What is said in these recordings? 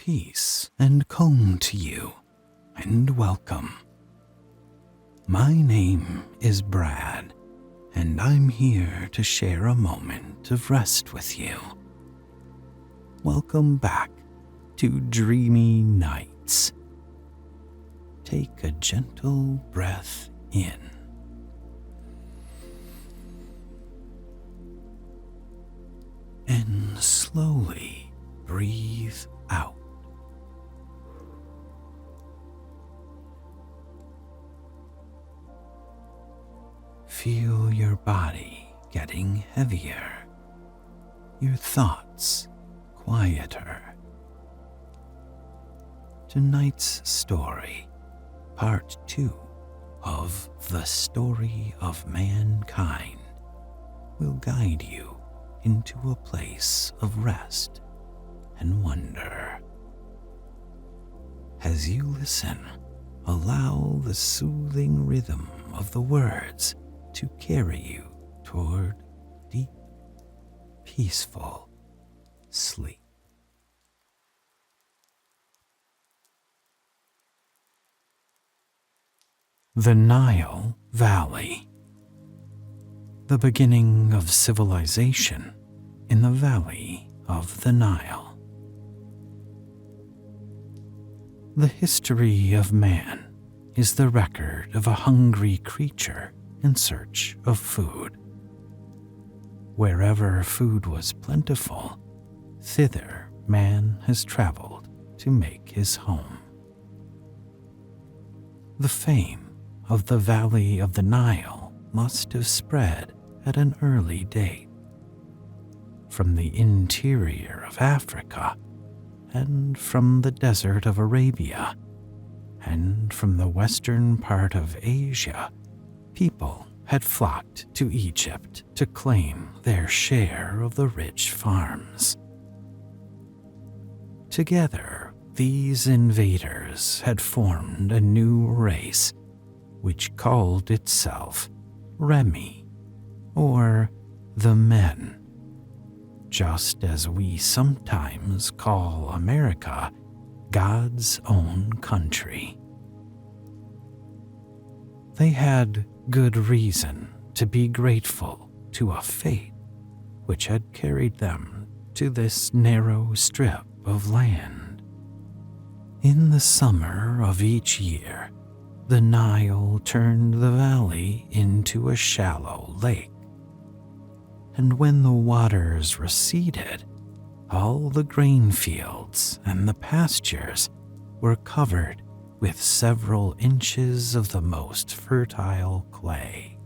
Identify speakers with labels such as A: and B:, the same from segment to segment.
A: Peace and calm to you, and welcome. My name is Brad, and I'm here to share a moment of rest with you. Welcome back to Dreamy Nights. Take a gentle breath in. And slowly breathe out. Feel your body getting heavier, your thoughts quieter. Tonight's story, part 2 of The Story of Mankind, will guide you into a place of rest and wonder. As you listen, allow the soothing rhythm of the words to carry you toward deep, peaceful sleep. The Nile Valley. The beginning of civilization in the valley of the Nile. The history of man is the record of a hungry creature in search of food. Wherever food was plentiful, thither man has traveled to make his home. The fame of the valley of the Nile must have spread at an early date. From the interior of Africa, and from the desert of Arabia, and from the western part of Asia, people had flocked to Egypt to claim their share of the rich farms. Together, these invaders had formed a new race, which called itself Remi, or the Men, just as we sometimes call America God's own country. They had good reason to be grateful to a fate which had carried them to this narrow strip of land. In the summer of each year, the Nile turned the valley into a shallow lake, and when the waters receded, all the grain fields and the pastures were covered with several inches of the most fertile clay.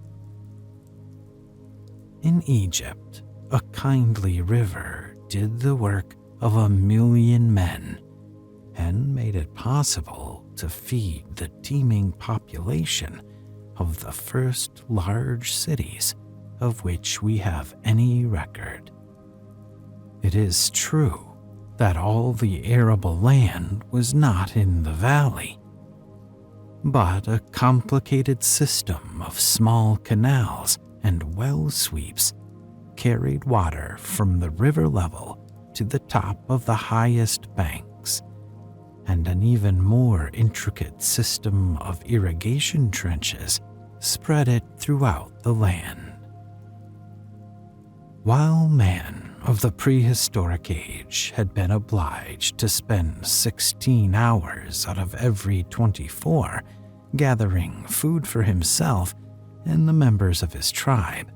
A: In Egypt, a kindly river did the work of 1,000,000 men and made it possible to feed the teeming population of the first large cities of which we have any record. It is true that all the arable land was not in the valley, but a complicated system of small canals and well sweeps carried water from the river level to the top of the highest banks, and an even more intricate system of irrigation trenches spread it throughout the land. While man of the prehistoric age had been obliged to spend 16 hours out of every 24 gathering food for himself and the members of his tribe,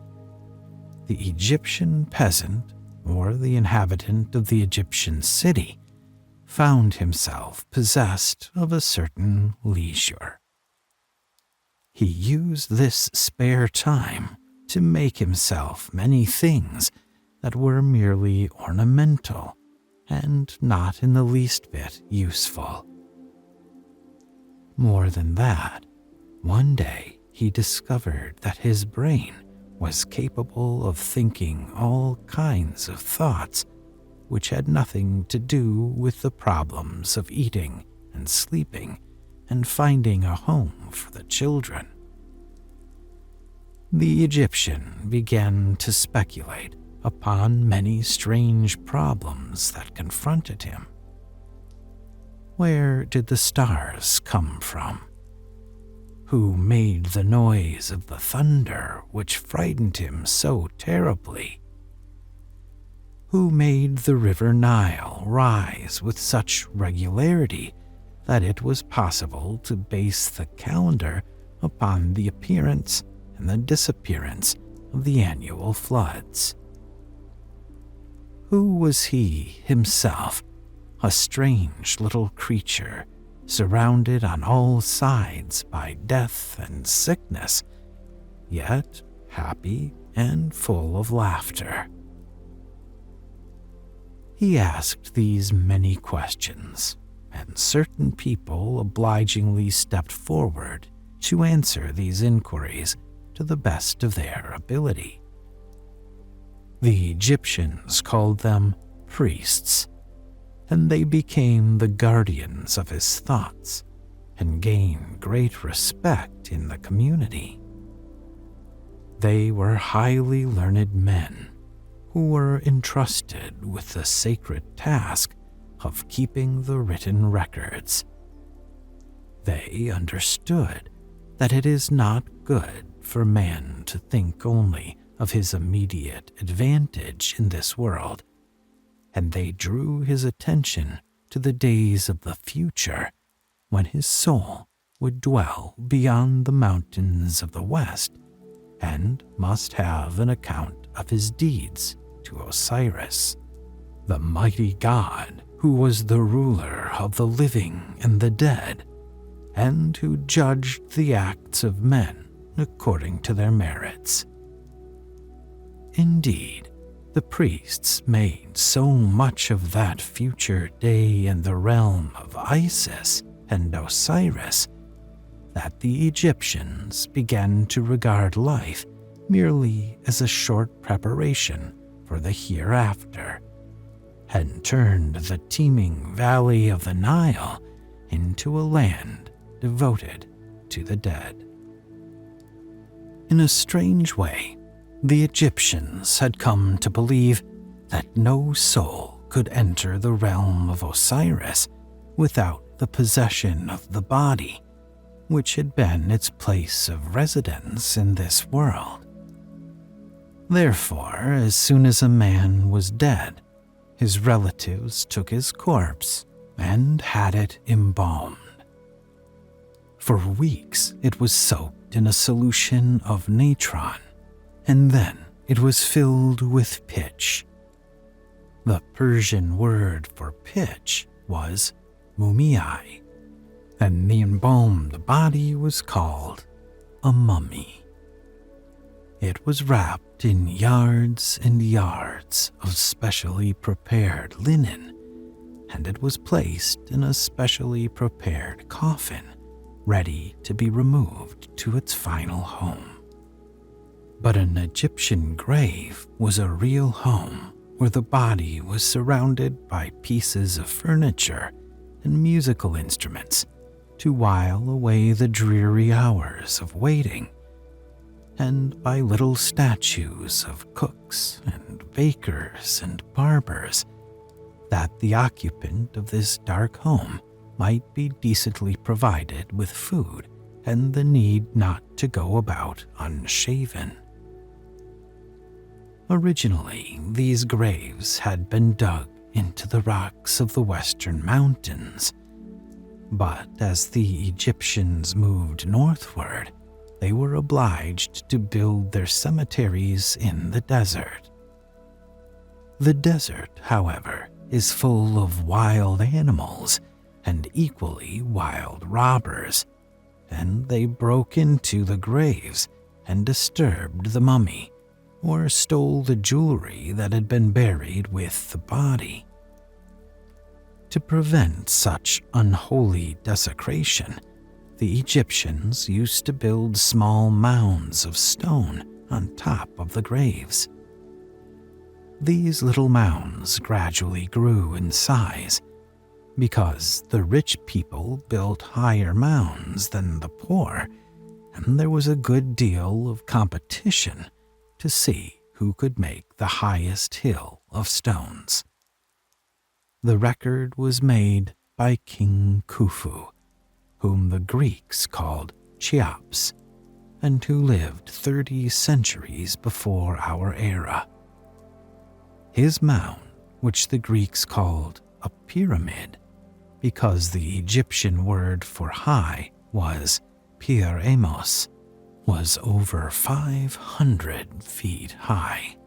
A: the Egyptian peasant, or the inhabitant of the Egyptian city, found himself possessed of a certain leisure. He used this spare time to make himself many things that were merely ornamental and not in the least bit useful. More than that, one day he discovered that his brain was capable of thinking all kinds of thoughts which had nothing to do with the problems of eating and sleeping and finding a home for the children. The Egyptian began to speculate upon many strange problems that confronted him. Where did the stars come from? Who made the noise of the thunder which frightened him so terribly? Who made the river Nile rise with such regularity that it was possible to base the calendar upon the appearance and the disappearance of the annual floods? Who was he himself, a strange little creature surrounded on all sides by death and sickness, yet happy and full of laughter? He asked these many questions, and certain people obligingly stepped forward to answer these inquiries to the best of their ability. The Egyptians called them priests, and they became the guardians of his thoughts and gained great respect in the community. They were highly learned men who were entrusted with the sacred task of keeping the written records. They understood that it is not good for man to think only of his immediate advantage in this world, and they drew his attention to the days of the future when his soul would dwell beyond the mountains of the west and must have an account of his deeds to Osiris, the mighty god who was the ruler of the living and the dead, and who judged the acts of men according to their merits. Indeed, the priests made so much of that future day in the realm of Isis and Osiris that the Egyptians began to regard life merely as a short preparation for the hereafter, and turned the teeming valley of the Nile into a land devoted to the dead. In a strange way, the Egyptians had come to believe that no soul could enter the realm of Osiris without the possession of the body, which had been its place of residence in this world. Therefore, as soon as a man was dead, his relatives took his corpse and had it embalmed. For weeks it was soaked in a solution of natron, and then it was filled with pitch. The Persian word for pitch was mumiyai, and the embalmed body was called a mummy. It was wrapped in yards and yards of specially prepared linen, and it was placed in a specially prepared coffin, ready to be removed to its final home. But an Egyptian grave was a real home where the body was surrounded by pieces of furniture and musical instruments to while away the dreary hours of waiting, and by little statues of cooks and bakers and barbers, that the occupant of this dark home might be decently provided with food and the need not to go about unshaven. Originally, these graves had been dug into the rocks of the western mountains, but as the Egyptians moved northward, they were obliged to build their cemeteries in the desert. The desert, however, is full of wild animals and equally wild robbers, and they broke into the graves and disturbed the mummy, or stole the jewelry that had been buried with the body. To prevent such unholy desecration, the Egyptians used to build small mounds of stone on top of the graves. These little mounds gradually grew in size because the rich people built higher mounds than the poor, and there was a good deal of competition to see who could make the highest hill of stones. The record was made by King Khufu, whom the Greeks called Cheops, and who lived 30 centuries before our era. His mound, which the Greeks called a pyramid, because the Egyptian word for high was pyramos, was over 500 feet high.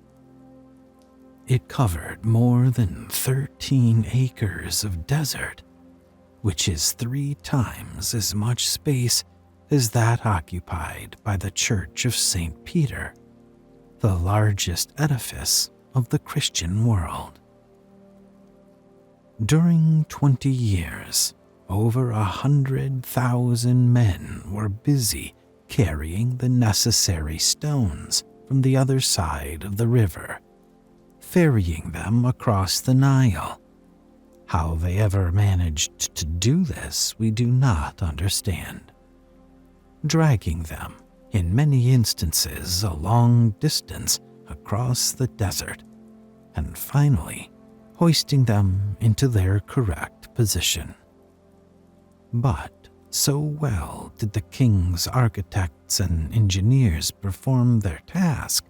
A: It covered more than 13 acres of desert, which is 3 times as much space as that occupied by the Church of St. Peter, the largest edifice of the Christian world. During 20 years, over 100,000 men were busy carrying the necessary stones from the other side of the river, ferrying them across the Nile. How they ever managed to do this, we do not understand. Dragging them, in many instances, a long distance across the desert, and finally hoisting them into their correct position. But so well did the king's architects and engineers perform their task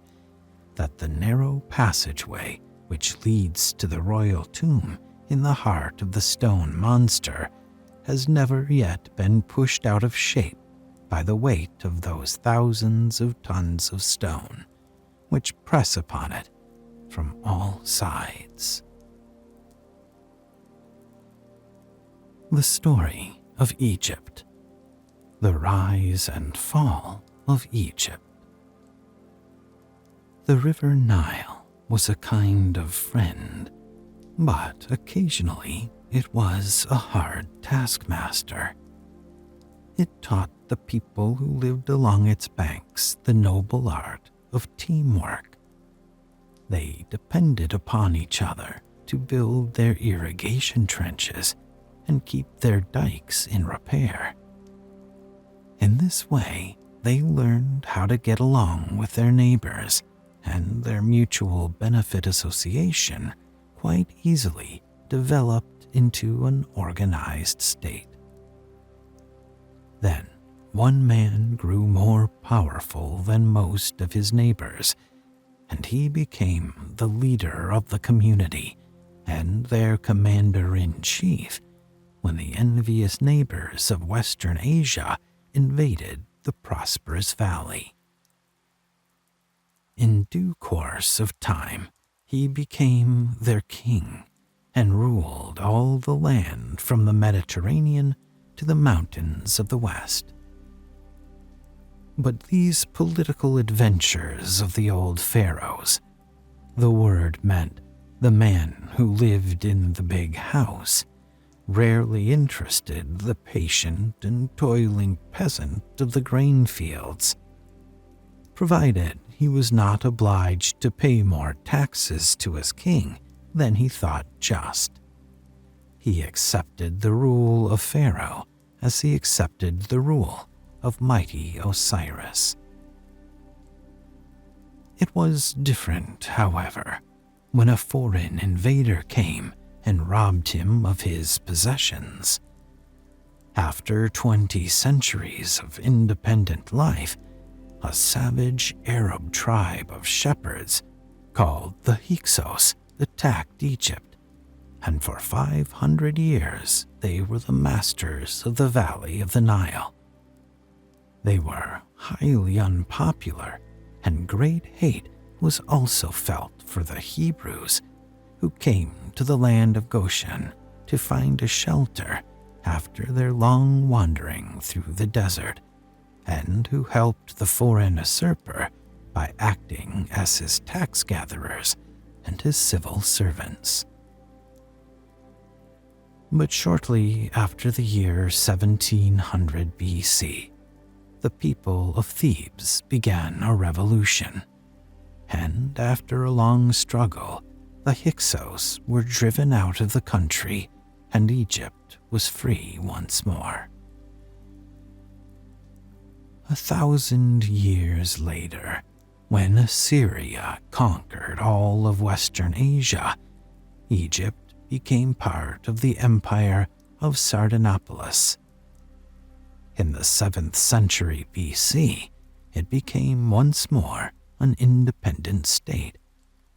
A: that the narrow passageway which leads to the royal tomb in the heart of the stone monster has never yet been pushed out of shape by the weight of those thousands of tons of stone which press upon it from all sides. The story of Egypt. The rise and fall of Egypt. The river Nile was a kind of friend, but occasionally it was a hard taskmaster. It taught the people who lived along its banks the noble art of teamwork. They depended upon each other to build their irrigation trenches and keep their dikes in repair. In this way, they learned how to get along with their neighbors, and their mutual benefit association quite easily developed into an organized state. Then, one man grew more powerful than most of his neighbors, and he became the leader of the community and their commander-in-chief when the envious neighbors of Western Asia invaded the prosperous valley. In due course of time, he became their king and ruled all the land from the Mediterranean to the mountains of the west. But these political adventures of the old pharaohs, the word meant the man who lived in the big house, rarely interested the patient and toiling peasant of the grain fields. Provided he was not obliged to pay more taxes to his king than he thought just, he accepted the rule of Pharaoh as he accepted the rule of mighty Osiris. It was different, however, when a foreign invader came and robbed him of his possessions. After 20 centuries of independent life, a savage Arab tribe of shepherds called the Hyksos attacked Egypt, and for 500 years they were the masters of the valley of the Nile. They were highly unpopular, and great hate was also felt for the Hebrews, who came to the land of Goshen to find a shelter after their long wandering through the desert, and who helped the foreign usurper by acting as his tax gatherers and his civil servants. But shortly after the year 1700 BC, the people of Thebes began a revolution, and after a long struggle, the Hyksos were driven out of the country, and Egypt was free once more. 1,000 years later, when Assyria conquered all of Western Asia, Egypt became part of the empire of Sardanapalus. In the 7th century BC, it became once more an independent state,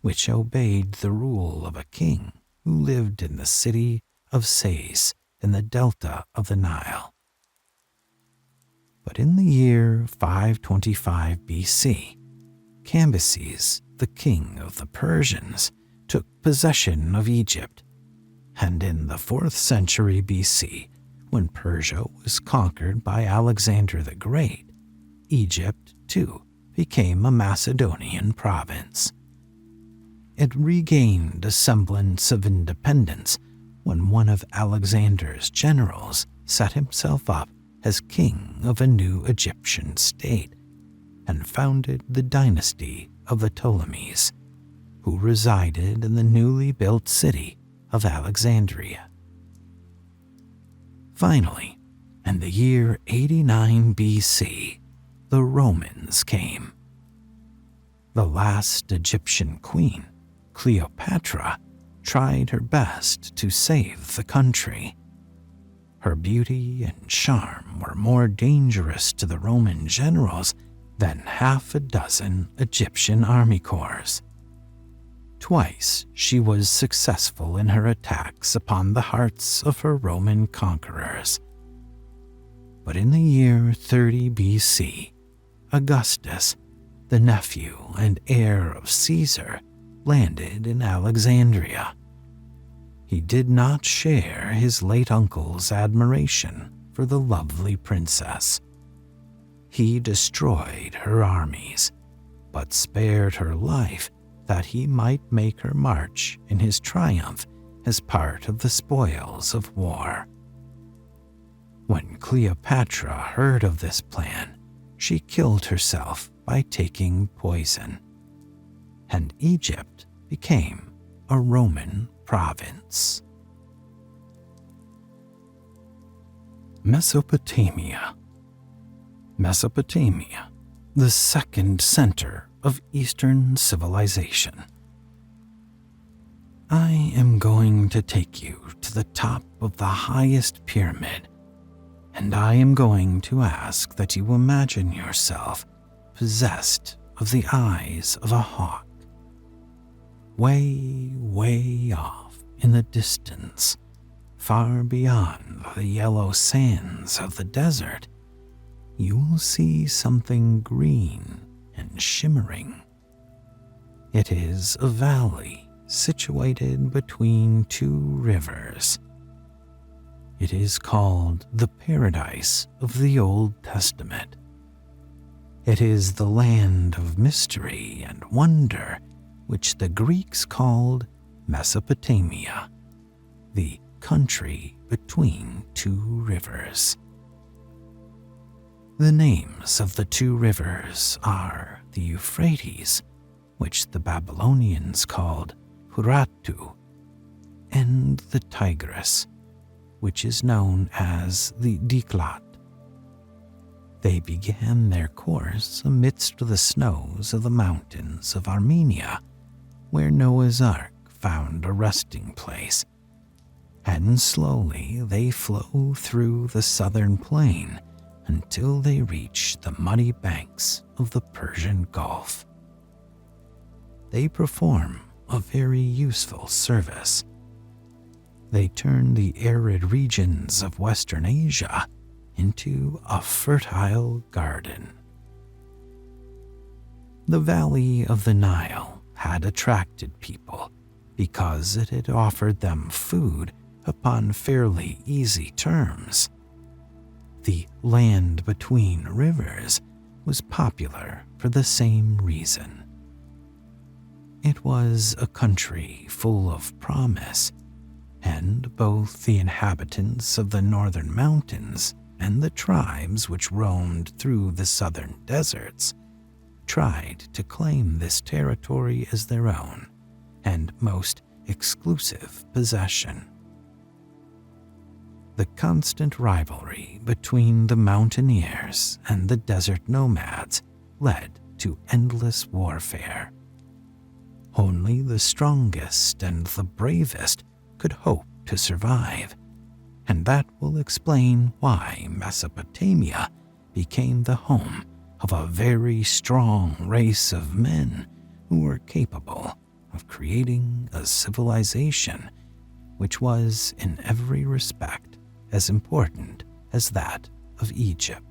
A: which obeyed the rule of a king who lived in the city of Sais in the delta of the Nile. But in the year 525 BC, Cambyses, the king of the Persians, took possession of Egypt, and in the 4th century BC, when Persia was conquered by Alexander the Great, Egypt, too, became a Macedonian province. It regained a semblance of independence when one of Alexander's generals set himself up as king of a new Egyptian state and founded the dynasty of the Ptolemies, who resided in the newly built city of Alexandria. Finally, in the year 89 BC, the Romans came. The last Egyptian queen, Cleopatra, tried her best to save the country. Her beauty and charm were more dangerous to the Roman generals than half a dozen Egyptian army corps. Twice she was successful in her attacks upon the hearts of her Roman conquerors. But in the year 30 BC, Augustus, the nephew and heir of Caesar, landed in Alexandria. He did not share his late uncle's admiration for the lovely princess. He destroyed her armies, but spared her life that he might make her march in his triumph as part of the spoils of war. When Cleopatra heard of this plan, she killed herself by taking poison, and Egypt became a Roman province. Mesopotamia. Mesopotamia, the second center of Eastern civilization. I am going to take you to the top of the highest pyramid, and I am going to ask that you imagine yourself possessed of the eyes of a hawk. Way, way off in the distance, far beyond the yellow sands of the desert, you will see something green and shimmering. It is a valley situated between two rivers. It is called the Paradise of the Old Testament. It is the land of mystery and wonder, which the Greeks called Mesopotamia, the country between two rivers. The names of the two rivers are the Euphrates, which the Babylonians called Huratu, and the Tigris, which is known as the Diklat. They began their course amidst the snows of the mountains of Armenia, where Noah's Ark found a resting place, and slowly they flow through the southern plain until they reach the muddy banks of the Persian Gulf. They perform a very useful service. They turn the arid regions of Western Asia into a fertile garden. The valley of the Nile had attracted people because it had offered them food upon fairly easy terms. The land between rivers was popular for the same reason. It was a country full of promise, and both the inhabitants of the northern mountains and the tribes which roamed through the southern deserts tried to claim this territory as their own and most exclusive possession. The constant rivalry between the mountaineers and the desert nomads led to endless warfare. Only the strongest and the bravest could hope to survive, and that will explain why Mesopotamia became the home of a very strong race of men who were capable of creating a civilization which was in every respect as important as that of Egypt.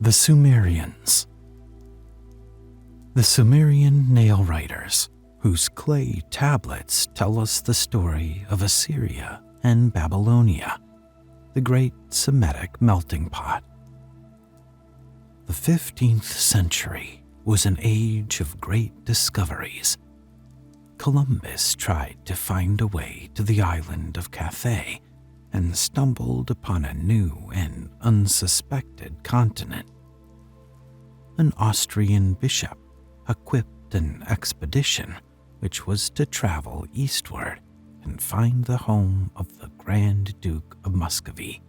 A: The Sumerians. The Sumerian nail writers, whose clay tablets tell us the story of Assyria and Babylonia, the great Semitic melting pot. The 15th century was an age of great discoveries. Columbus tried to find a way to the island of Cathay and stumbled upon a new and unsuspected continent. An Austrian bishop equipped an expedition which was to travel eastward and find the home of the Grand Duke of Muscovy,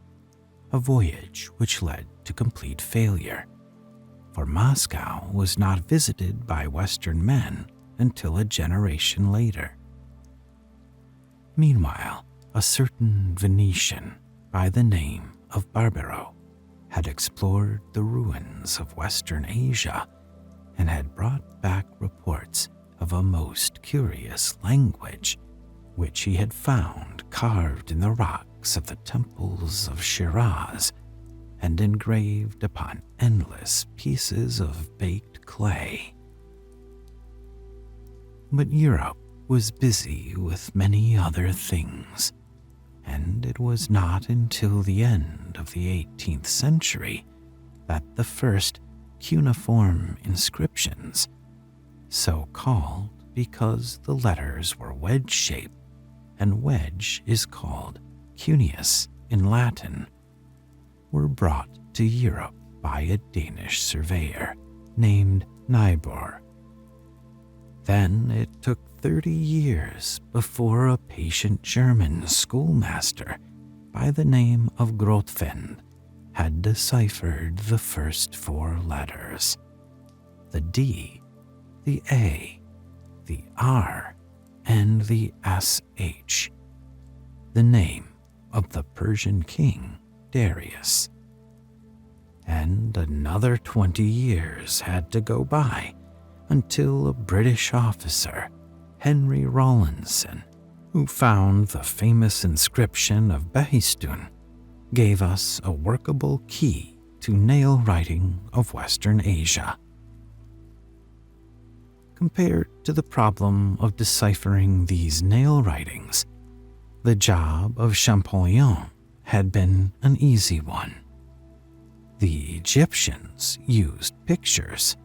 A: a voyage which led to complete failure, for Moscow was not visited by Western men until a generation later. Meanwhile, a certain Venetian by the name of Barbaro had explored the ruins of Western Asia and had brought back reports of a most curious language which he had found carved in the rocks of the temples of Shiraz and engraved upon endless pieces of baked clay. But Europe was busy with many other things, and it was not until the end of the 18th century that the first cuneiform inscriptions, so called because the letters were wedge-shaped, and wedge is called cuneus in Latin, were brought to Europe by a Danish surveyor named Niebuhr. Then it took 30 years before a patient German schoolmaster by the name of Grotefend had deciphered the first 4 letters, the D, the A, the R, and the SH, the name of the Persian king Darius. And another 20 years had to go by until a British officer, Henry Rawlinson, who found the famous inscription of Behistun, gave us a workable key to nail writing of Western Asia. Compared to the problem of deciphering these nail writings, the job of Champollion had been an easy one. The Egyptians used pictures,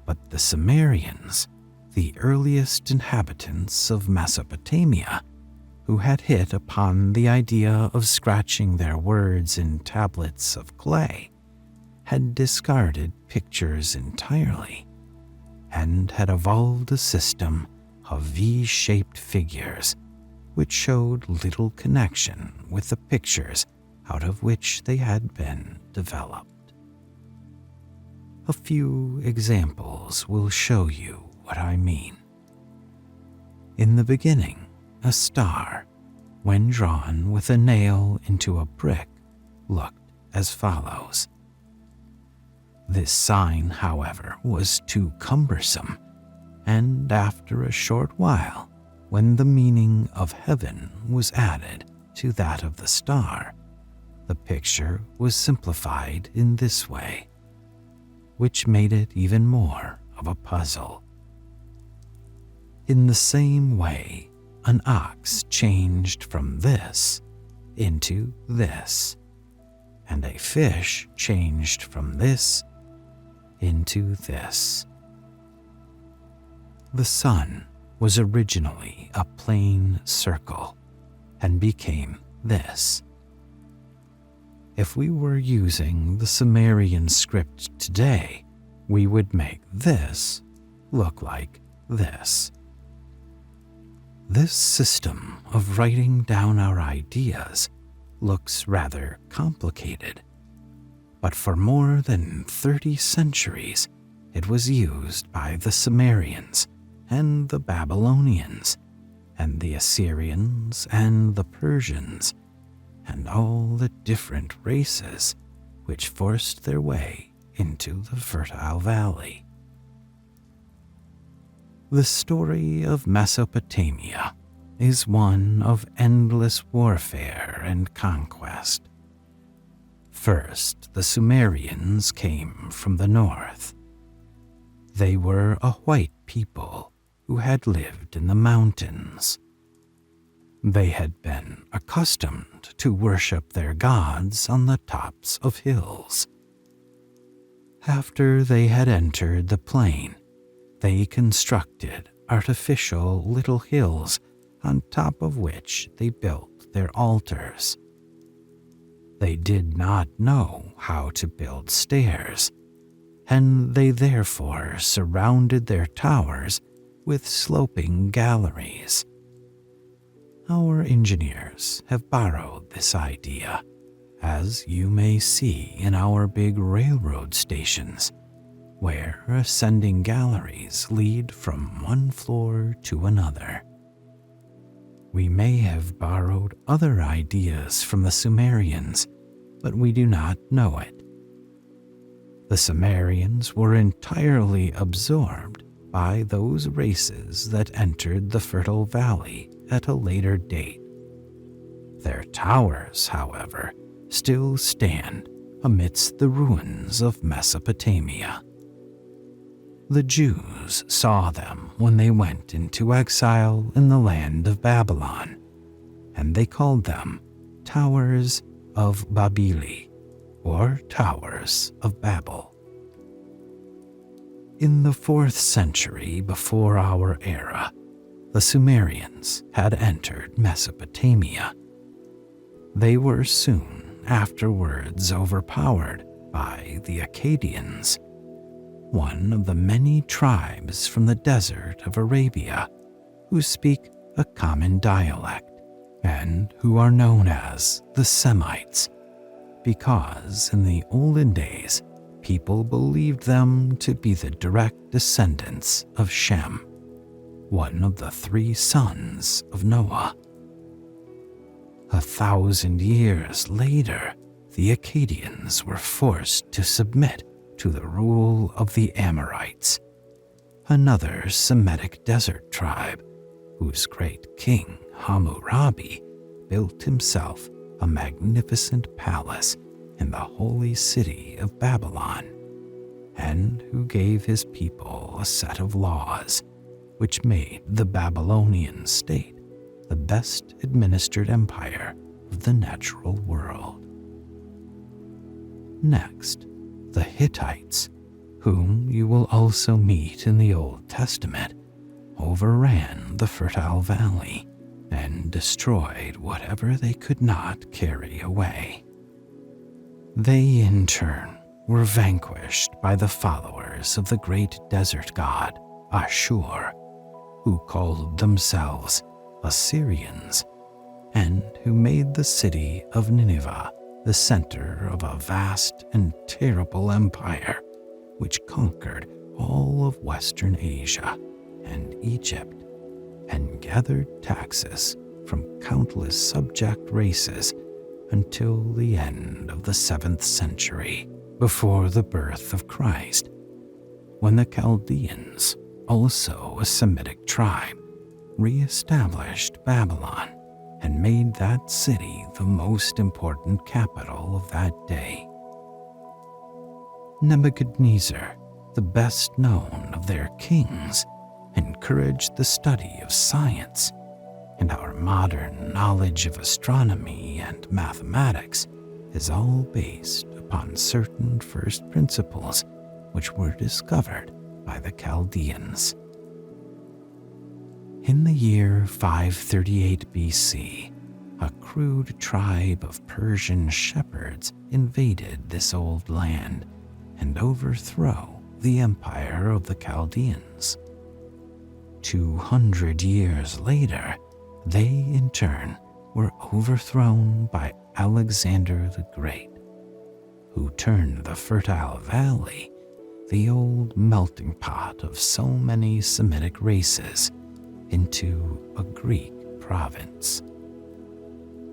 A: but the Sumerians, the earliest inhabitants of Mesopotamia, who had hit upon the idea of scratching their words in tablets of clay, had discarded pictures entirely and had evolved a system of V-shaped figures which showed little connection with the pictures out of which they had been developed. A few examples will show you what I mean. In the beginning, a star, when drawn with a nail into a brick, looked as follows. This sign, however, was too cumbersome, and after a short while, when the meaning of heaven was added to that of the star, the picture was simplified in this way, which made it even more of a puzzle. In the same way, an ox changed from this into this, and a fish changed from this into this. The sun was originally a plain circle and became this. If we were using the Sumerian script today, we would make this look like this. This system of writing down our ideas looks rather complicated, but for more than 30 centuries it was used by the Sumerians and the Babylonians, and the Assyrians and the Persians, and all the different races which forced their way into the fertile valley. The story of Mesopotamia is one of endless warfare and conquest. First, the Sumerians came from the north. They were a white people who had lived in the mountains. They had been accustomed to worship their gods on the tops of hills. After they had entered the plain, they constructed artificial little hills on top of which they built their altars. They did not know how to build stairs, and they therefore surrounded their towers with sloping galleries. Our engineers have borrowed this idea, as you may see in our big railroad stations, where ascending galleries lead from one floor to another. We may have borrowed other ideas from the Sumerians, but we do not know it. The Sumerians were entirely absorbed by those races that entered the fertile valley at a later date. Their towers, however, still stand amidst the ruins of Mesopotamia. The Jews saw them when they went into exile in the land of Babylon, and they called them Towers of Babili, or Towers of Babel. In the 4th century before our era, the Sumerians had entered Mesopotamia. They were soon afterwards overpowered by the Akkadians, one of the many tribes from the desert of Arabia who speak a common dialect and who are known as the Semites, because in the olden days people believed them to be the direct descendants of Shem, one of the 3 sons of Noah. 1,000 years later, the Akkadians were forced to submit to the rule of the Amorites, another Semitic desert tribe whose great king Hammurabi built himself a magnificent palace in the holy city of Babylon, and who gave his people a set of laws which made the Babylonian state the best administered empire of the natural world. Next, the Hittites, whom you will also meet in the Old Testament, overran the fertile valley and destroyed whatever they could not carry away. They, in turn, were vanquished by the followers of the great desert god Ashur, who called themselves Assyrians, and who made the city of Nineveh the center of a vast and terrible empire which conquered all of Western Asia and Egypt and gathered taxes from countless subject races until the end of the 7th century before the birth of Christ, when the Chaldeans, also a Semitic tribe, re-established Babylon and made that city the most important capital of that day. Nebuchadnezzar, the best known of their kings, encouraged the study of science, and our modern knowledge of astronomy and mathematics is all based upon certain first principles which were discovered by the Chaldeans. In the year 538 BC, a crude tribe of Persian shepherds invaded this old land and overthrew the empire of the Chaldeans. 200 years later, they in turn were overthrown by Alexander the Great, who turned the fertile valley, the old melting pot of so many Semitic races, into a Greek province.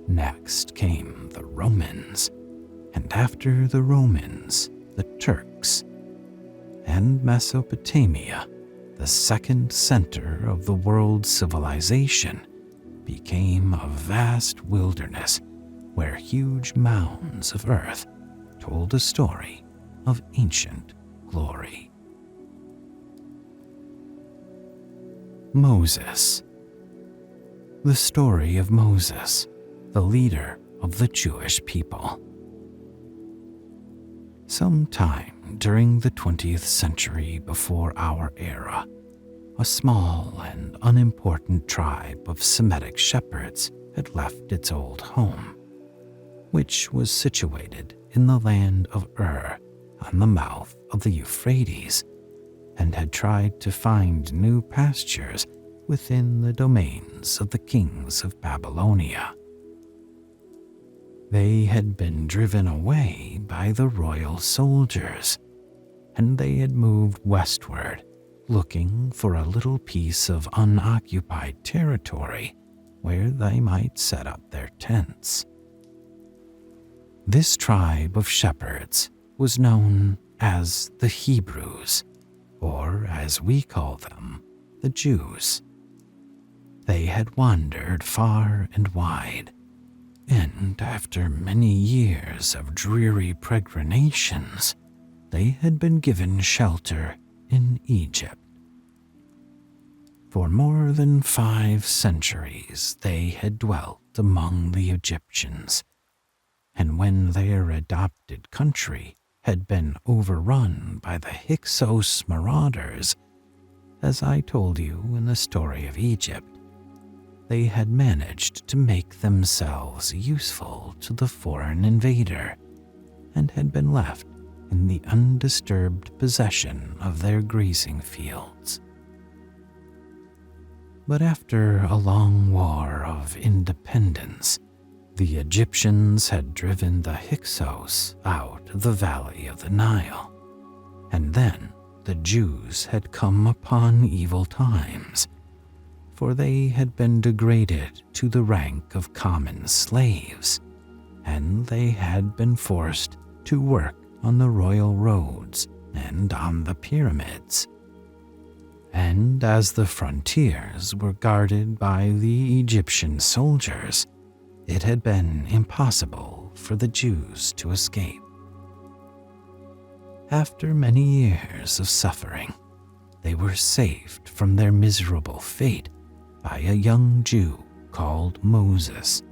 A: Next came the Romans, and after the Romans, the Turks, and Mesopotamia, the second center of the world's civilization, became a vast wilderness where huge mounds of earth told a story of ancient glory. Moses. The story of Moses, the leader of the Jewish people. Sometime during the 20th century before our era, a small and unimportant tribe of Semitic shepherds had left its old home, which was situated in the land of Ur on the mouth of the Euphrates, and had tried to find new pastures within the domains of the kings of Babylonia. They had been driven away by the royal soldiers, and they had moved westward, looking for a little piece of unoccupied territory where they might set up their tents. This tribe of shepherds was known as the Hebrews, or as we call them, the Jews. They had wandered far and wide, and after many years of dreary peregrinations, they had been given shelter in Egypt. For more than 5 centuries they had dwelt among the Egyptians, and when their adopted country had been overrun by the Hyksos marauders, as I told you in the story of Egypt, they had managed to make themselves useful to the foreign invader and had been left in the undisturbed possession of their grazing fields. But after a long war of independence, the Egyptians had driven the Hyksos out of the valley of the Nile, and then the Jews had come upon evil times, for they had been degraded to the rank of common slaves, and they had been forced to work on the royal roads and on the pyramids. And as the frontiers were guarded by the Egyptian soldiers, it had been impossible for the Jews to escape. After many years of suffering, they were saved from their miserable fate by a young Jew called Moses,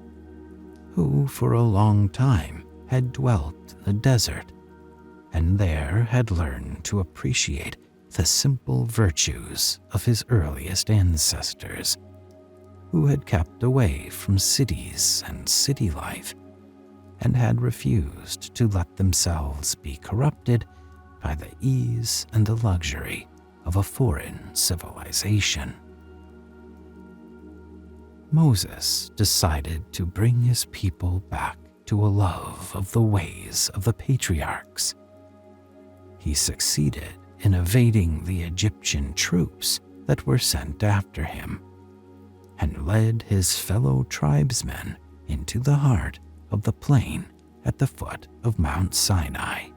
A: who for a long time had dwelt in the desert, and there had learned to appreciate the simple virtues of his earliest ancestors, who had kept away from cities and city life, and had refused to let themselves be corrupted by the ease and the luxury of a foreign civilization. Moses decided to bring his people back to a love of the ways of the patriarchs. He succeeded in evading the Egyptian troops that were sent after him, and led his fellow tribesmen into the heart of the plain at the foot of Mount Sinai.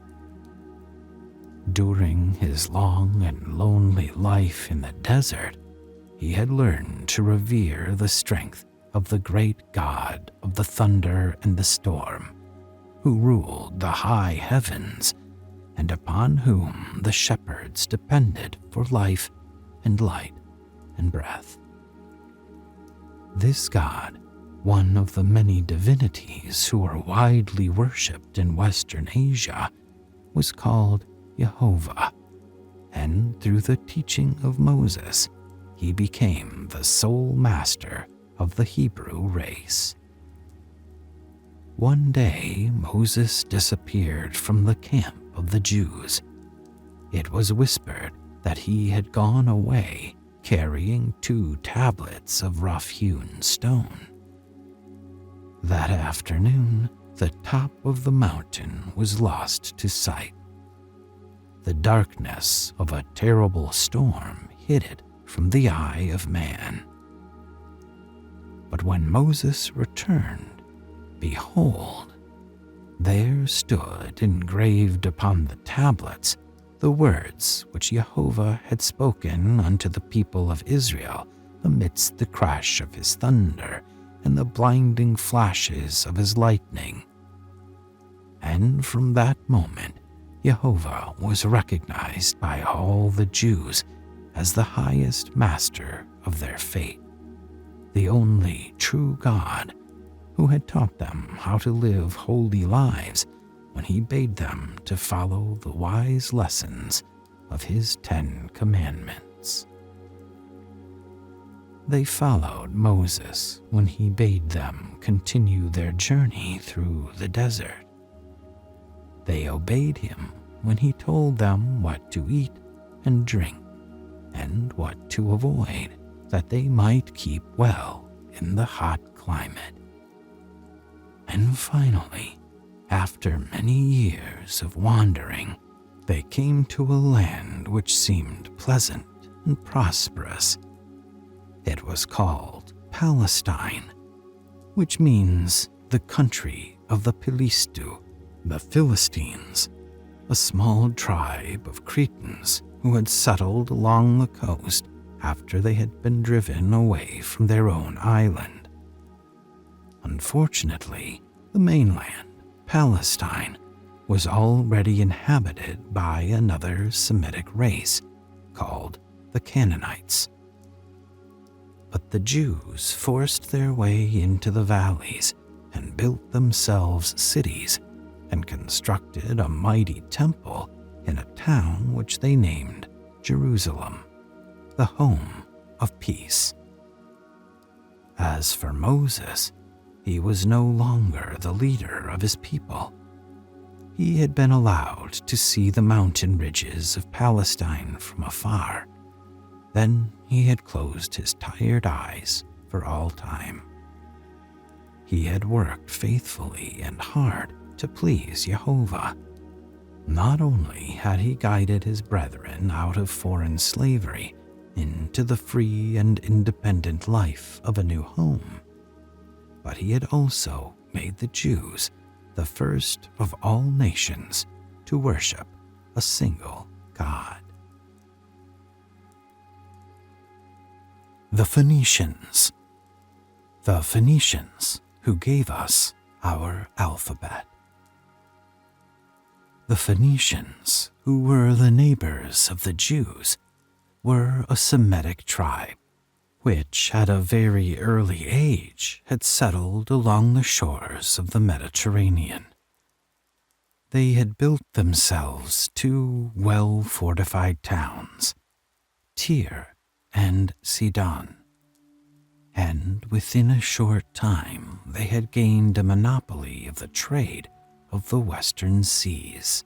A: During his long and lonely life in the desert, he had learned to revere the strength of the great God of the thunder and the storm, who ruled the high heavens, and upon whom the shepherds depended for life and light and breath. This God, one of the many divinities who are widely worshipped in Western Asia, was called Jehovah, and through the teaching of Moses, he became the sole master of the Hebrew race. One day, Moses disappeared from the camp of the Jews. It was whispered that he had gone away carrying 2 tablets of rough-hewn stone. That afternoon, the top of the mountain was lost to sight. The darkness of a terrible storm hid it from the eye of man, But when Moses returned, behold, there stood engraved upon the tablets the words which Jehovah had spoken unto the people of Israel amidst the crash of his thunder and the blinding flashes of his lightning. And from that moment, Jehovah was recognized by all the Jews as the highest master of their fate, the only true God who had taught them how to live holy lives when he bade them to follow the wise lessons of his 10 Commandments. They followed Moses when he bade them continue their journey through the desert. They obeyed him when he told them what to eat and drink and what to avoid, that they might keep well in the hot climate. And finally, after many years of wandering, they came to a land which seemed pleasant and prosperous. It was called Palestine, which means the country of the Pelistu, the Philistines, a small tribe of Cretans who had settled along the coast after they had been driven away from their own island. Unfortunately, the mainland, Palestine, was already inhabited by another Semitic race called the Canaanites. But the Jews forced their way into the valleys and built themselves cities and constructed a mighty temple in a town which they named Jerusalem, the home of peace. As for Moses, he was no longer the leader of his people. He had been allowed to see the mountain ridges of Palestine from afar. Then he had closed his tired eyes for all time. He had worked faithfully and hard to please Jehovah. Not only had he guided his brethren out of foreign slavery into the free and independent life of a new home, but he had also made the Jews the first of all nations to worship a single God. The Phoenicians. The Phoenicians who gave us our alphabet. The Phoenicians, who were the neighbors of the Jews, were a Semitic tribe, which at a very early age had settled along the shores of the Mediterranean. They had built themselves 2 well-fortified towns, Tyre and Sidon, and within a short time they had gained a monopoly of the trade of the western seas.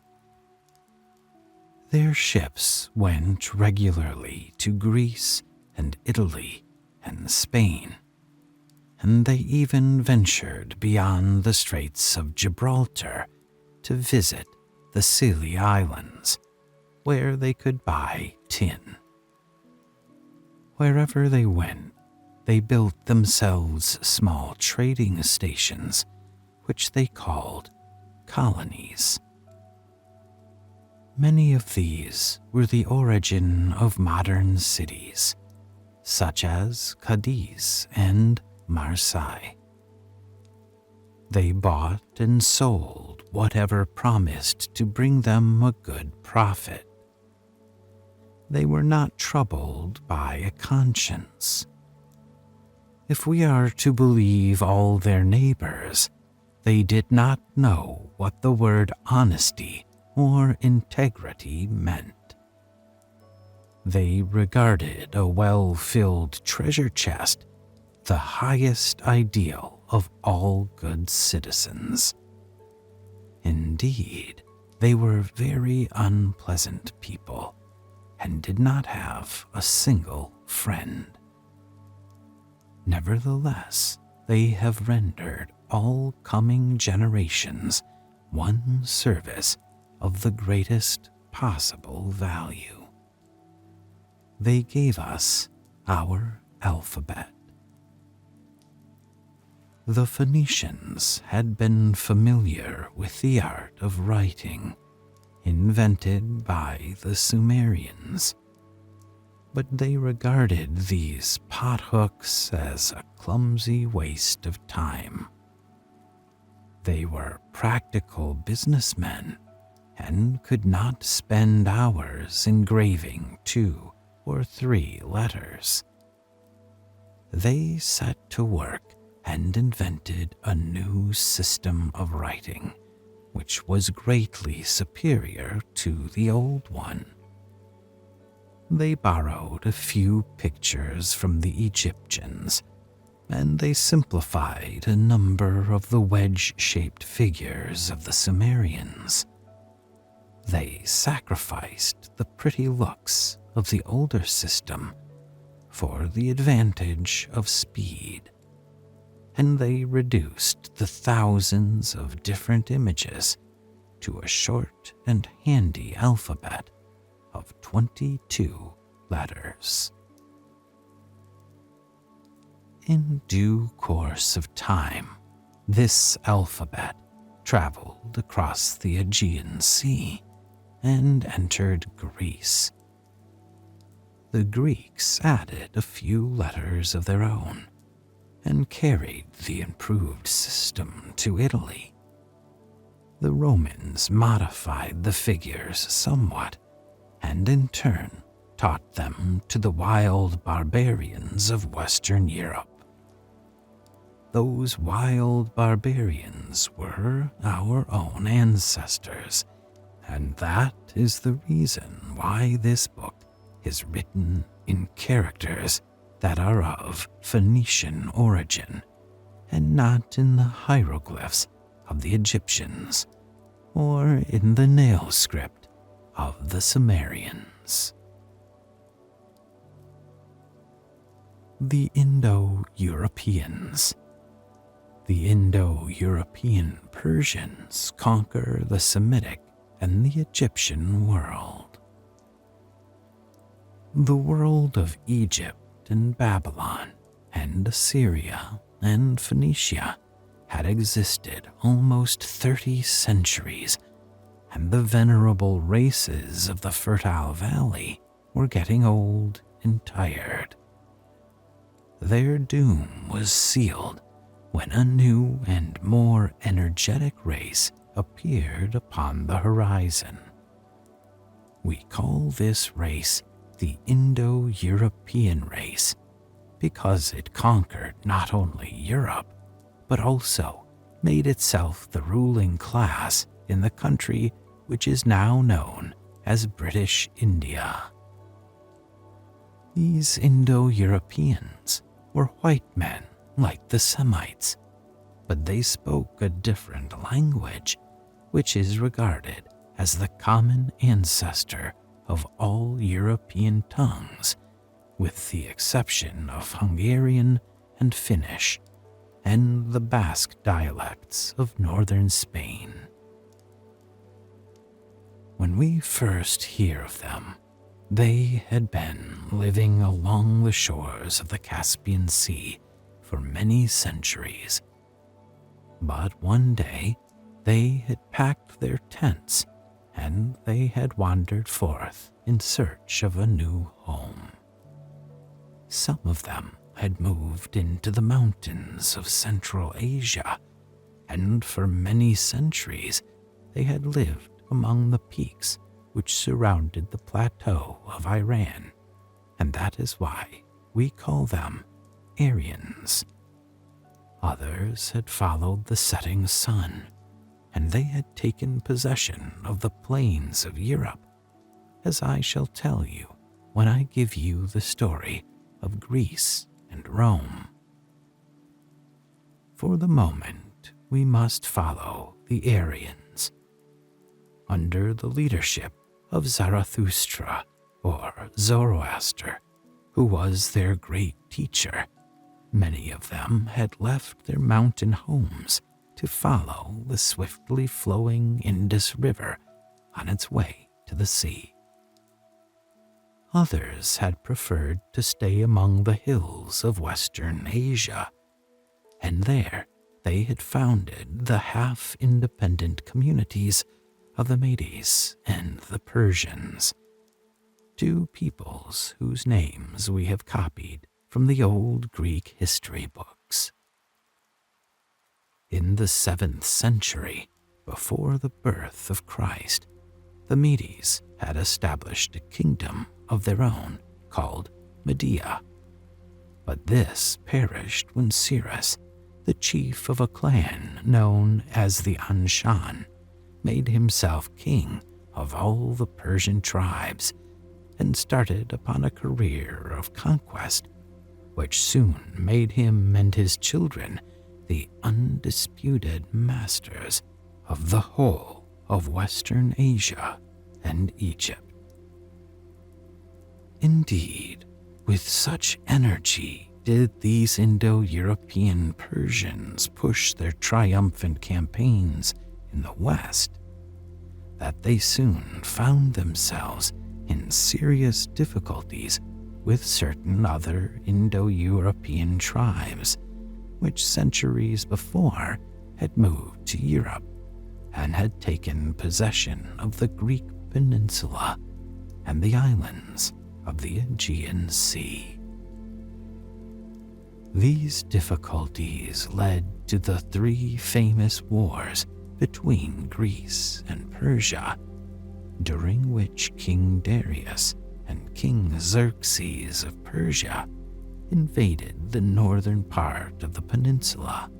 A: Their ships went regularly to Greece and Italy and Spain, and they even ventured beyond the Straits of Gibraltar to visit the Scilly Islands, where they could buy tin. Wherever they went, they built themselves small trading stations, which they called colonies. Many of these were the origin of modern cities, such as Cadiz and Marseille. They bought and sold whatever promised to bring them a good profit. They were not troubled by a conscience. If we are to believe all their neighbors, they did not know what the word honesty or integrity meant. They regarded a well-filled treasure chest the highest ideal of all good citizens. Indeed, they were very unpleasant people and did not have a single friend. Nevertheless, they have rendered all coming generations one service of the greatest possible value. They gave us our alphabet. The Phoenicians had been familiar with the art of writing, invented by the Sumerians, but they regarded these pothooks as a clumsy waste of time. They were practical businessmen and could not spend hours engraving 2 or 3 letters. They set to work and invented a new system of writing, which was greatly superior to the old one. They borrowed a few pictures from the Egyptians, and they simplified a number of the wedge-shaped figures of the Sumerians. They sacrificed the pretty looks of the older system for the advantage of speed, and they reduced the thousands of different images to a short and handy alphabet of 22 letters. In due course of time, this alphabet traveled across the Aegean Sea and entered Greece. The Greeks added a few letters of their own and carried the improved system to Italy. The Romans modified the figures somewhat and in turn taught them to the wild barbarians of Western Europe. Those wild barbarians were our own ancestors, and that is the reason why this book is written in characters that are of Phoenician origin, and not in the hieroglyphs of the Egyptians or in the nail script of the Sumerians. The Indo-Europeans. The Indo-European Persians conquer the Semitic and the Egyptian world. The world of Egypt and Babylon and Assyria and Phoenicia had existed almost 30 centuries, and the venerable races of the Fertile Valley were getting old and tired. Their doom was sealed when a new and more energetic race appeared upon the horizon. We call this race the Indo-European race because it conquered not only Europe, but also made itself the ruling class in the country which is now known as British India. These Indo-Europeans were white men like the Semites, but they spoke a different language, which is regarded as the common ancestor of all European tongues, with the exception of Hungarian and Finnish, and the Basque dialects of northern Spain. When we first hear of them, they had been living along the shores of the Caspian Sea for many centuries. But one day they had packed their tents and they had wandered forth in search of a new home. Some of them had moved into the mountains of Central Asia, and for many centuries they had lived among the peaks which surrounded the plateau of Iran, and that is why we call them Aryans. Others had followed the setting sun, and they had taken possession of the plains of Europe, as I shall tell you when I give you the story of Greece and Rome. For the moment, we must follow the Aryans. Under the leadership of Zarathustra, or Zoroaster, who was their great teacher, many of them had left their mountain homes to follow the swiftly flowing Indus River on its way to the sea. Others had preferred to stay among the hills of Western Asia, and there they had founded the half-independent communities of the Medes and the Persians, two peoples whose names we have copied from the old Greek history books. In the 7th century, before the birth of Christ, the Medes had established a kingdom of their own called Media. But this perished when Cyrus, the chief of a clan known as the Anshan, made himself king of all the Persian tribes and started upon a career of conquest, which soon made him and his children the undisputed masters of the whole of Western Asia and Egypt. Indeed, with such energy did these Indo-European Persians push their triumphant campaigns in the West, that they soon found themselves in serious difficulties with certain other Indo-European tribes, which centuries before had moved to Europe and had taken possession of the Greek peninsula and the islands of the Aegean Sea. These difficulties led to the 3 famous wars between Greece and Persia, during which King Darius and King Xerxes of Persia invaded the northern part of the peninsula.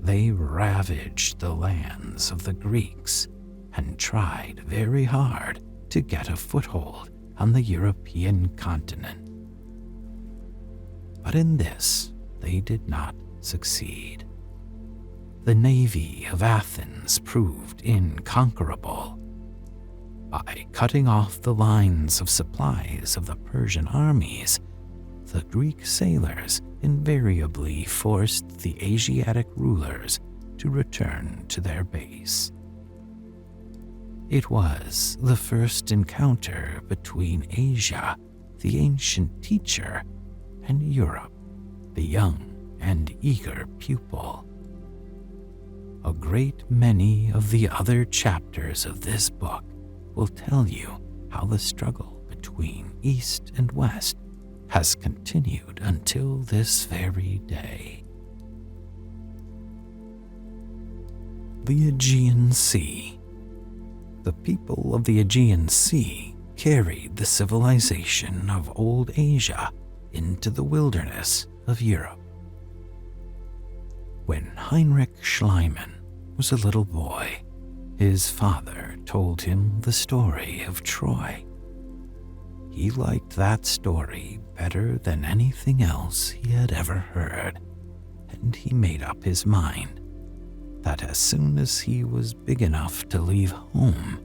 A: They ravaged the lands of the Greeks and tried very hard to get a foothold on the European continent. But in this, they did not succeed. The navy of Athens proved inconquerable. By cutting off the lines of supplies of the Persian armies, the Greek sailors invariably forced the Asiatic rulers to return to their base. It was the first encounter between Asia, the ancient teacher, and Europe, the young and eager pupil. A great many of the other chapters of this book will tell you how the struggle between East and West has continued until this very day. The Aegean Sea. The people of the Aegean Sea carried the civilization of old Asia into the wilderness of Europe. When Heinrich Schliemann was a little boy, his father told him the story of Troy. He liked that story better than anything else he had ever heard, and he made up his mind that as soon as he was big enough to leave home,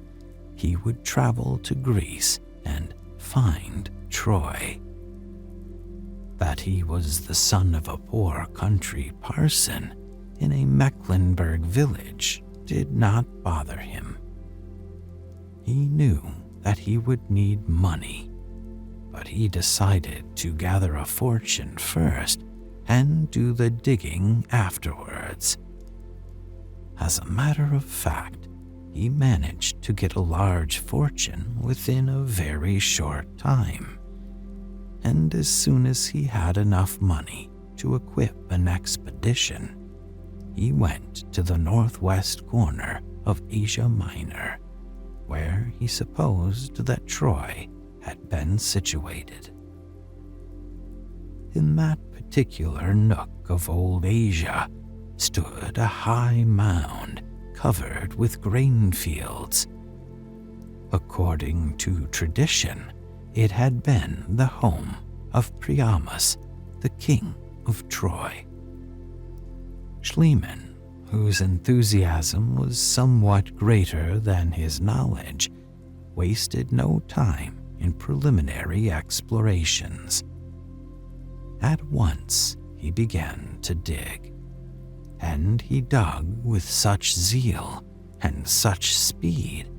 A: he would travel to Greece and find Troy. That he was the son of a poor country parson in a Mecklenburg village did not bother him. He knew that he would need money, but he decided to gather a fortune first and do the digging afterwards. As a matter of fact, he managed to get a large fortune within a very short time, and as soon as he had enough money to equip an expedition, he went to the northwest corner of Asia Minor, where he supposed that Troy had been situated. In that particular nook of old Asia stood a high mound covered with grain fields. According to tradition, it had been the home of Priamus, the king of Troy. Schliemann, whose enthusiasm was somewhat greater than his knowledge, wasted no time in preliminary explorations. At once he began to dig, and he dug with such zeal and such speed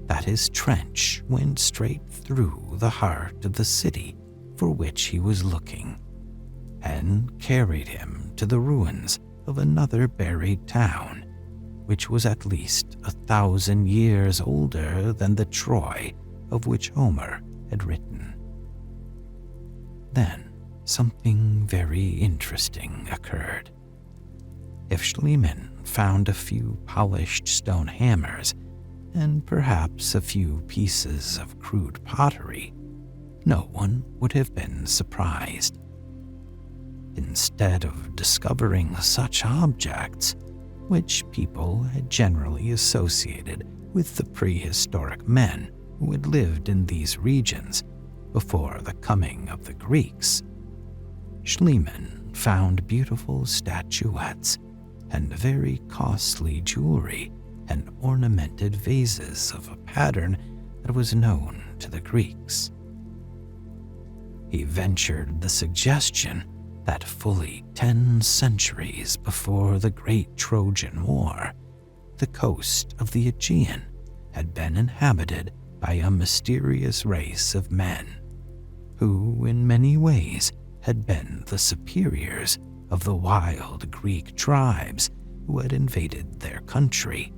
A: that his trench went straight through the heart of the city for which he was looking, and carried him to the ruins of another buried town, which was at least 1,000 years older than the Troy of which Homer had written. Then something very interesting occurred. If Schliemann found a few polished stone hammers and perhaps a few pieces of crude pottery, no one would have been surprised. Instead of discovering such objects, which people had generally associated with the prehistoric men who had lived in these regions before the coming of the Greeks, Schliemann found beautiful statuettes and very costly jewelry and ornamented vases of a pattern that was known to the Greeks. He ventured the suggestion that fully 10 centuries before the Great Trojan War, the coast of the Aegean had been inhabited by a mysterious race of men, who in many ways had been the superiors of the wild Greek tribes who had invaded their country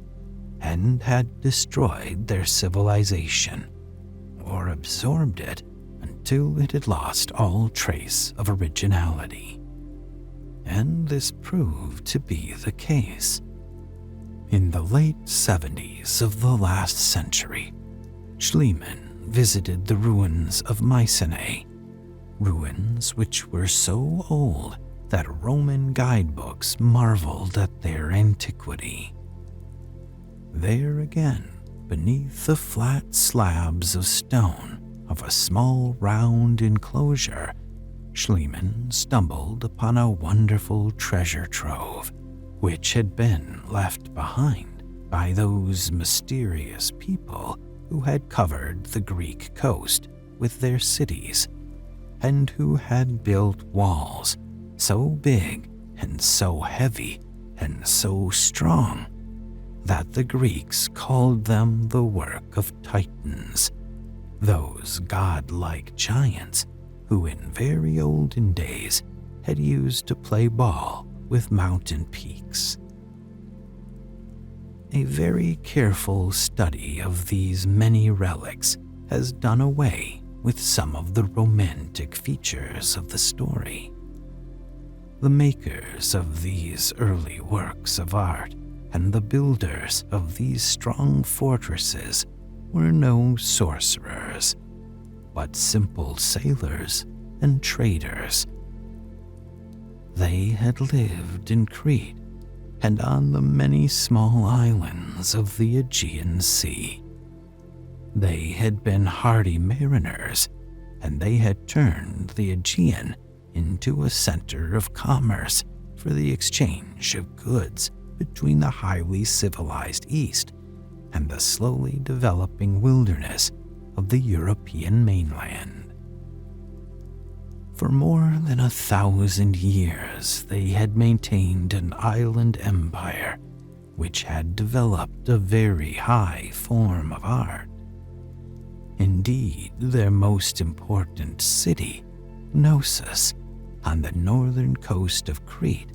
A: and had destroyed their civilization, or absorbed it until it had lost all trace of originality. And this proved to be the case. In the late 70s of the last century, Schliemann visited the ruins of Mycenae, ruins which were so old that Roman guidebooks marveled at their antiquity. There again, beneath the flat slabs of stone of a small round enclosure, Schliemann stumbled upon a wonderful treasure trove, which had been left behind by those mysterious people who had covered the Greek coast with their cities, and who had built walls so big and so heavy and so strong that the Greeks called them the work of Titans, those godlike giants who in very olden days had used to play ball with mountain peaks. A very careful study of these many relics has done away with some of the romantic features of the story. The makers of these early works of art and the builders of these strong fortresses were no sorcerers, but simple sailors and traders. They had lived in Crete and on the many small islands of the Aegean Sea. They had been hardy mariners, and they had turned the Aegean into a center of commerce for the exchange of goods between the highly civilized East and the slowly developing wilderness of the European mainland. For more than 1,000 years, they had maintained an island empire which had developed a very high form of art. Indeed, their most important city, Knossos, on the northern coast of Crete,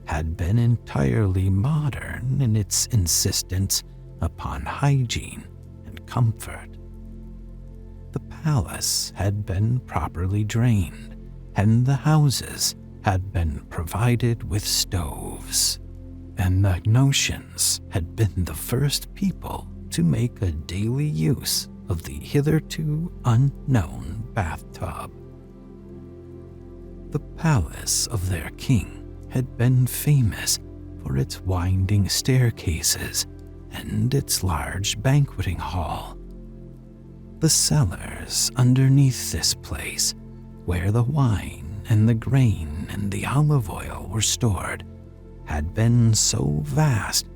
A: had been entirely modern in its insistence upon hygiene and comfort. The palace had been properly drained, and the houses had been provided with stoves, and the Gnosians had been the first people to make a daily use of the hitherto unknown bathtub. The palace of their king had been famous for its winding staircases and its large banqueting hall. The cellars underneath this place, where the wine and the grain and the olive oil were stored, had been so vast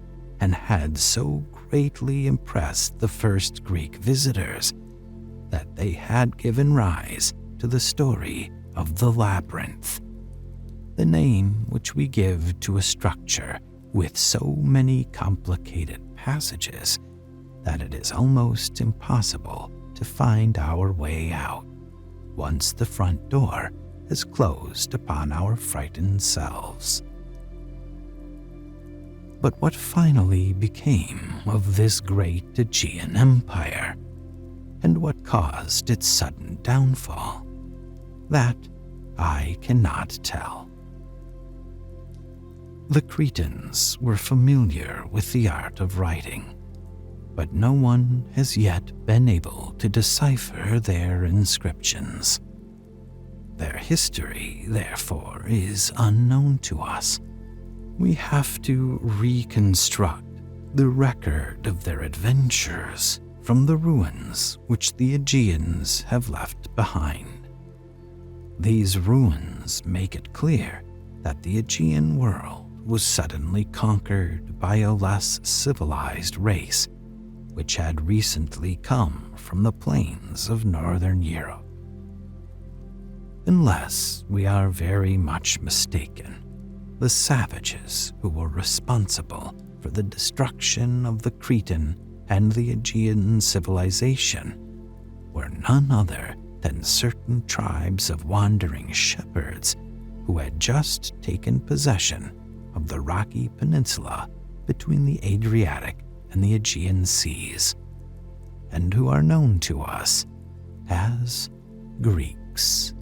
A: and had so greatly impressed the first Greek visitors that they had given rise to the story of the labyrinth, the name which we give to a structure with so many complicated passages that it is almost impossible to find our way out once the front door has closed upon our frightened selves. But what finally became of this great Aegean empire, and what caused its sudden downfall, that I cannot tell. The Cretans were familiar with the art of writing, but no one has yet been able to decipher their inscriptions. Their history, therefore, is unknown to us. We have to reconstruct the record of their adventures from the ruins which the Aegeans have left behind. These ruins make it clear that the Aegean world was suddenly conquered by a less civilized race, which had recently come from the plains of northern Europe. Unless we are very much mistaken, the savages who were responsible for the destruction of the Cretan and the Aegean civilization were none other than certain tribes of wandering shepherds who had just taken possession of the rocky peninsula between the Adriatic and the Aegean Seas, and who are known to us as Greeks.